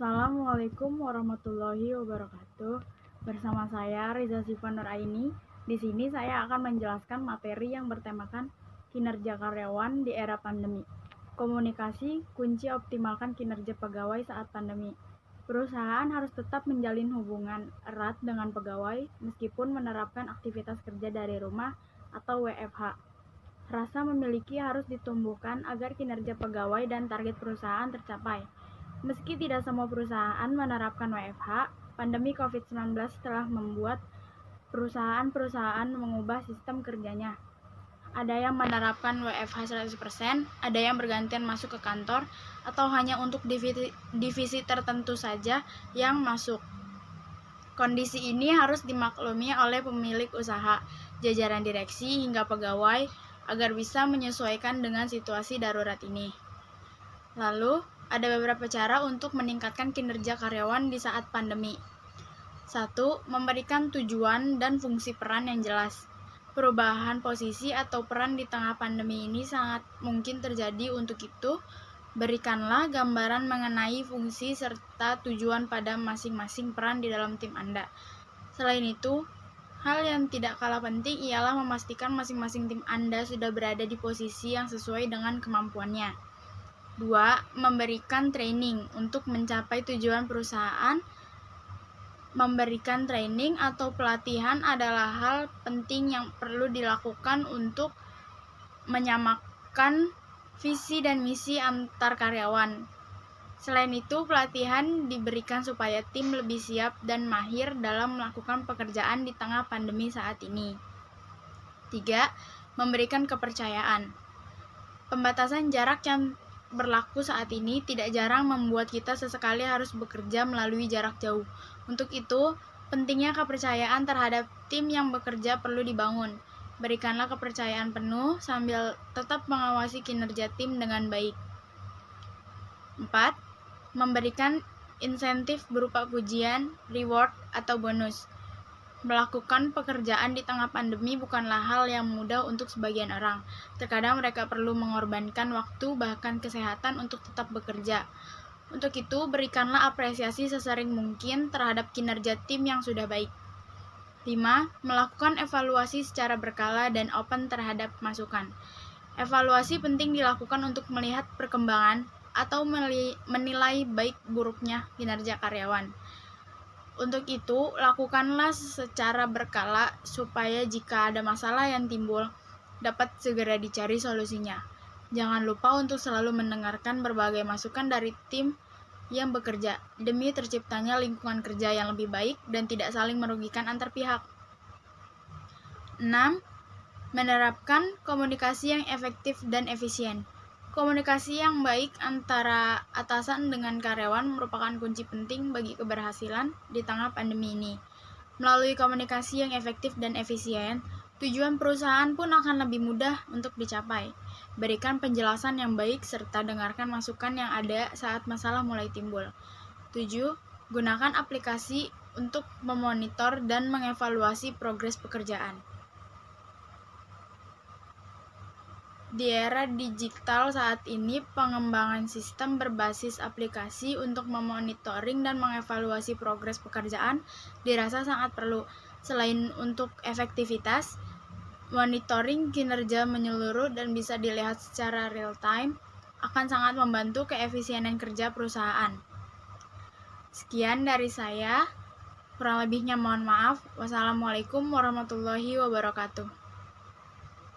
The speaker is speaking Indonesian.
Assalamualaikum warahmatullahi wabarakatuh. Bersama saya Riza Siva Nuraini. Di sini saya akan menjelaskan materi yang bertemakan kinerja karyawan di era pandemi. Komunikasi kunci optimalkan kinerja pegawai saat pandemi. Perusahaan harus tetap menjalin hubungan erat dengan pegawai meskipun menerapkan aktivitas kerja dari rumah atau WFH. Rasa memiliki harus ditumbuhkan agar kinerja pegawai dan target perusahaan tercapai. Meski tidak semua perusahaan menerapkan WFH, pandemi COVID-19 telah membuat perusahaan-perusahaan mengubah sistem kerjanya. Ada yang menerapkan WFH 100%, ada yang bergantian masuk ke kantor, atau hanya untuk divisi tertentu saja yang masuk. Kondisi ini harus dimaklumi oleh pemilik usaha, jajaran direksi, hingga pegawai agar bisa menyesuaikan dengan situasi darurat ini. Lalu, ada beberapa cara untuk meningkatkan kinerja karyawan di saat pandemi. 1. Memberikan tujuan dan fungsi peran yang jelas. Perubahan posisi atau peran di tengah pandemi ini sangat mungkin terjadi. Untuk itu, berikanlah gambaran mengenai fungsi serta tujuan pada masing-masing peran di dalam tim Anda. Selain itu, hal yang tidak kalah penting ialah memastikan masing-masing tim Anda sudah berada di posisi yang sesuai dengan kemampuannya. 2. Memberikan training untuk mencapai tujuan perusahaan. Memberikan training atau pelatihan adalah hal penting yang perlu dilakukan untuk menyamakan visi dan misi antar karyawan. Selain itu, pelatihan diberikan supaya tim lebih siap dan mahir dalam melakukan pekerjaan di tengah pandemi saat ini. 3. Memberikan kepercayaan. Pembatasan jarak yang berlaku saat ini tidak jarang membuat kita sesekali harus bekerja melalui jarak jauh. Untuk itu, pentingnya kepercayaan terhadap tim yang bekerja perlu dibangun. Berikanlah kepercayaan penuh sambil tetap mengawasi kinerja tim dengan baik. 4. Memberikan insentif berupa pujian, reward, atau bonus. Melakukan pekerjaan di tengah pandemi bukanlah hal yang mudah untuk sebagian orang. Terkadang mereka perlu mengorbankan waktu bahkan kesehatan untuk tetap bekerja. Untuk itu, berikanlah apresiasi sesering mungkin terhadap kinerja tim yang sudah baik. 5. Melakukan evaluasi secara berkala dan open terhadap masukan. Evaluasi penting dilakukan untuk melihat perkembangan atau menilai baik buruknya kinerja karyawan. Untuk itu, lakukanlah secara berkala supaya jika ada masalah yang timbul, dapat segera dicari solusinya. Jangan lupa untuk selalu mendengarkan berbagai masukan dari tim yang bekerja, demi terciptanya lingkungan kerja yang lebih baik dan tidak saling merugikan antar pihak. 6. Menerapkan komunikasi yang efektif dan efisien. Komunikasi yang baik antara atasan dengan karyawan merupakan kunci penting bagi keberhasilan di tengah pandemi ini. Melalui komunikasi yang efektif dan efisien, tujuan perusahaan pun akan lebih mudah untuk dicapai. Berikan penjelasan yang baik serta dengarkan masukan yang ada saat masalah mulai timbul. 7. Gunakan aplikasi untuk memonitor dan mengevaluasi progres pekerjaan. Di era digital saat ini, pengembangan sistem berbasis aplikasi untuk memonitoring dan mengevaluasi progres pekerjaan dirasa sangat perlu. Selain untuk efektivitas, monitoring kinerja menyeluruh dan bisa dilihat secara real time akan sangat membantu keefisienan kerja perusahaan. Sekian dari saya, kurang lebihnya mohon maaf. Wassalamualaikum warahmatullahi wabarakatuh.